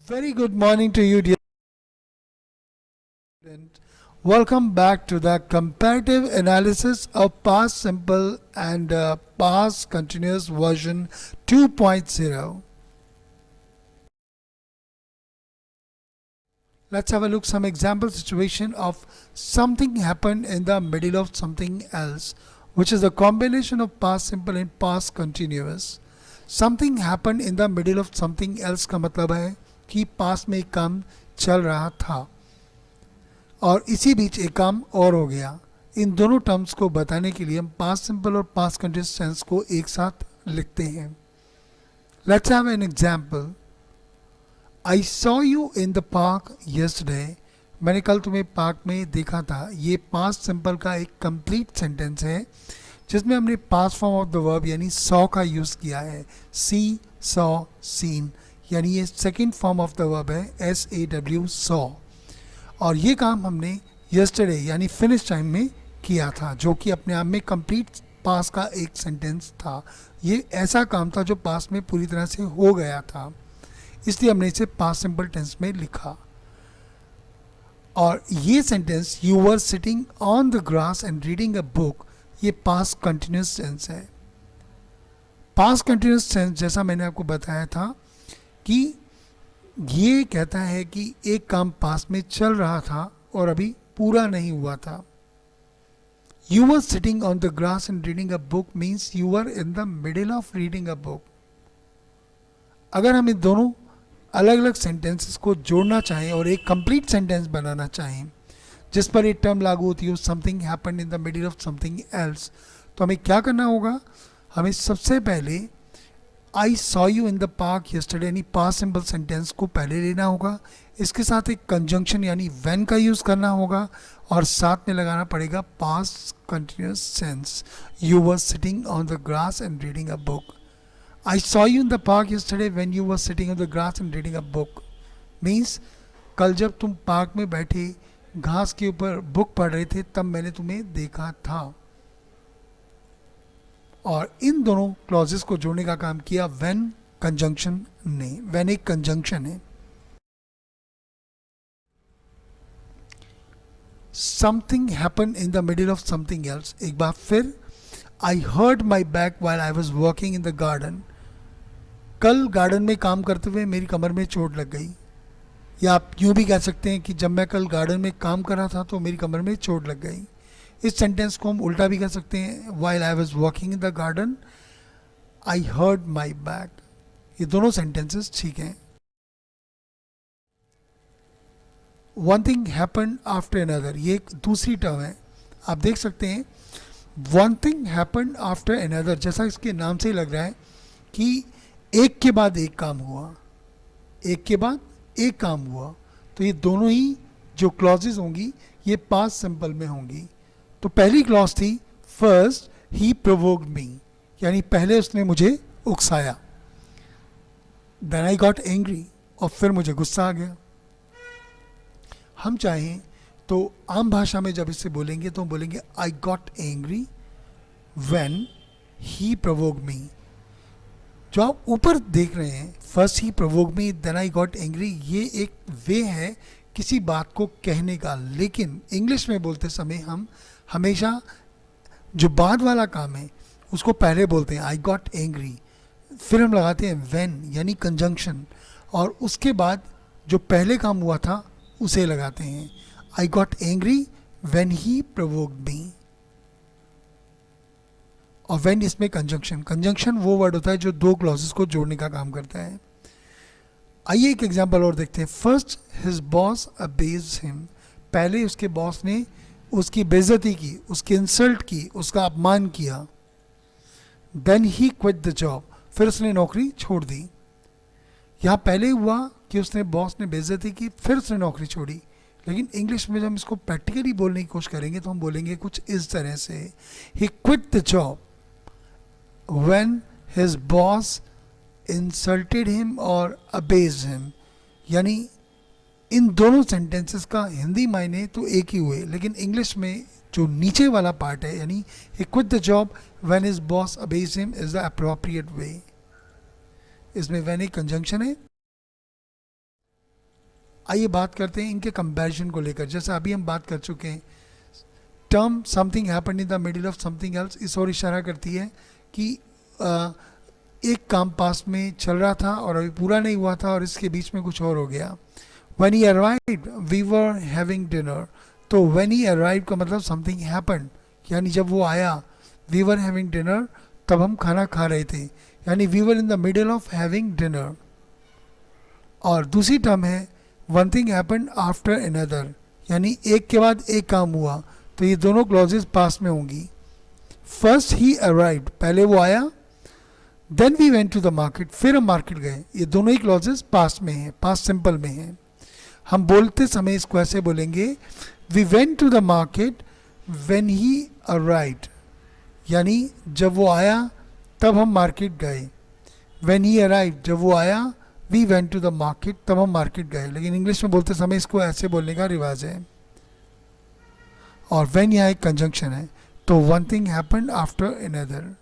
Very good morning to you, dear student. Welcome back to the comparative analysis of past simple and past continuous version 2.0. Let's have a look some example situation of something happened in the middle of something else, which is a combination of past simple and past continuous. Something happened in the middle of something else का मतलब है कि पास में एक काम चल रहा था और इसी बीच एक काम और हो गया. इन दोनों टर्म्स को बताने के लिए हम पास्ट सिंपल और पास्ट कंटिन्यूअस टेंस को एक साथ लिखते हैं. Let's have an example. I saw you in the park yesterday. मैंने कल तुम्हें पार्क में देखा था. ये पास्ट सिंपल का एक कंप्लीट सेंटेंस है जिसमें हमने past form of the verb यानी सॉ का यूज़ किया है. सी, सॉ, सीन, यानी ये second form of the verb है. SAW, saw. और ये काम हमने यस्टरडे यानी फिनिश टाइम में किया था, जो कि अपने आप में कंप्लीट पास का एक सेंटेंस था. ये ऐसा काम था जो पास में पूरी तरह से हो गया था, इसलिए हमने इसे पास्ट सिंपल टेंस में लिखा. और ये sentence you were sitting on the grass and reading a book, ये पास्ट कंटिन्यूस टेंस है. पास्ट कंटिन्यूस टेंस जैसा मैंने आपको बताया था कि ये कहता है कि एक काम पास में चल रहा था और अभी पूरा नहीं हुआ था. You were sitting on the grass and reading a book means you were in the middle of reading a book. अगर हम इन दोनों अलग अलग सेंटेंसेस को जोड़ना चाहें और एक कंप्लीट सेंटेंस बनाना चाहें जिस पर ये टर्म लागू होती है, something happened in the middle of something else, तो हमें क्या करना होगा? हमें सबसे पहले I saw you in the park yesterday यानी पास्ट सिंपल सेंटेंस को पहले लेना होगा. इसके साथ एक कंजंक्शन यानी व्हेन का यूज़ करना होगा और साथ में लगाना पड़ेगा past continuous sense. You were sitting on the grass and reading a book. I saw you in the park yesterday when you were sitting on the grass and reading a book means कल जब तुम park में बैठे घास के ऊपर book पढ़ रहे थे तब मैंने तुम्हें देखा था. और इन दोनों क्लॉजेस को जोड़ने का काम किया व्हेन कंजंक्शन ने. व्हेन एक कंजंक्शन है. Something happen in the middle of something else. एक बार फिर, I hurt my back while I was working in the garden. कल गार्डन में काम करते हुए मेरी कमर में चोट लग गई. या आप यूँ भी कह सकते हैं कि जब मैं कल गार्डन में काम कर रहा था तो मेरी कमर में चोट लग गई. इस सेंटेंस को हम उल्टा भी कर सकते हैं. While I was walking in the garden I hurt my back. ये दोनों सेंटेंसेस ठीक हैं. One thing happen after another, ये एक दूसरी टर्म है. आप देख सकते हैं one thing happen after another, जैसा इसके नाम से ही लग रहा है कि एक के बाद एक काम हुआ, एक के बाद एक काम हुआ. तो ये दोनों ही जो क्लॉजेज होंगी ये पास्ट सिंपल में होंगी. तो पहली क्लॉज थी फर्स्ट ही प्रोवोक्ड मी, यानी पहले उसने मुझे उकसाया. देन आई गॉट एंग्री, और फिर मुझे गुस्सा आ गया. हम चाहें तो आम भाषा में जब इससे बोलेंगे तो हम बोलेंगे I got angry when he provoked me. जो आप ऊपर देख रहे हैं first he provoked me then I got angry, ये एक वे है किसी बात को कहने का. लेकिन इंग्लिश में बोलते समय हम हमेशा जो बाद वाला काम है उसको पहले बोलते हैं आई गॉट एंग्री, फिर हम लगाते हैं व्हेन यानी कंजंक्शन, और उसके बाद जो पहले काम हुआ था उसे लगाते हैं. I got angry when he provoked me. और व्हेन इसमें कंजंक्शन, कंजंक्शन वो वर्ड होता है जो दो क्लॉजेस को जोड़ने का काम करता है. आइए एक एग्जांपल और देखते हैं. First his boss abused him. पहले उसके बॉस ने उसकी बेइज्जती की, उसकी इंसल्ट की, उसका अपमान किया. Then he quit the job, फिर उसने नौकरी छोड़ दी. यहाँ पहले हुआ कि उसने बॉस ने बेइज्जती की फिर उसने नौकरी छोड़ी. लेकिन इंग्लिश में जब हम इसको प्रैक्टिकली बोलने की कोशिश करेंगे तो हम बोलेंगे कुछ इस तरह से, he quit the job when his boss insulted him और अबेज्ड हिम. यानी इन दोनों सेंटेंसेस का हिंदी मायने तो एक ही हुए, लेकिन इंग्लिश में जो नीचे वाला पार्ट है यानी he quit the job when his boss abused him is the appropriate way. इसमें व्हेन एक कंजंक्शन है आइए बात करते हैं इनके कंपैरिजन को लेकर। जैसे अभी हम बात कर चुके हैं, term something happened in the middle of something else इस ओर इशारा करती है कि एक काम पास में चल रहा था और अभी पूरा नहीं हुआ था और इसके बीच में कुछ और हो गया। When he arrived, we were having dinner. तो when he arrived का मतलब something happened, यानी जब वो आया, we were having dinner, तब हम खाना खा रहे थे, यानी we were in the middle of having dinner. और दूसरी टर्म है one thing happened after another, यानी एक के बाद एक काम हुआ, तो ये दोनों क्लॉजेज पास में होंगी। फर्स्ट ही अराइव्ड, पहले वो आया, then we went to the market, फिर हम मार्केट गए। ये दोनों ही क्लॉजेज पास में हैं, पास्ट सिंपल में हैं। हम बोलते समय इसको ऐसे बोलेंगे, we went to the market when he arrived, यानी जब वो आया तब हम मार्केट गए। व्हेन ही अराइव्ड, जब वो आया, we went to the market, तब हम मार्केट गए। लेकिन इंग्लिश में बोलते समय इसको ऐसे बोलने का रिवाज है। और व्हेन यहाँ एक कंजंक्शन है, तो one thing happened after another.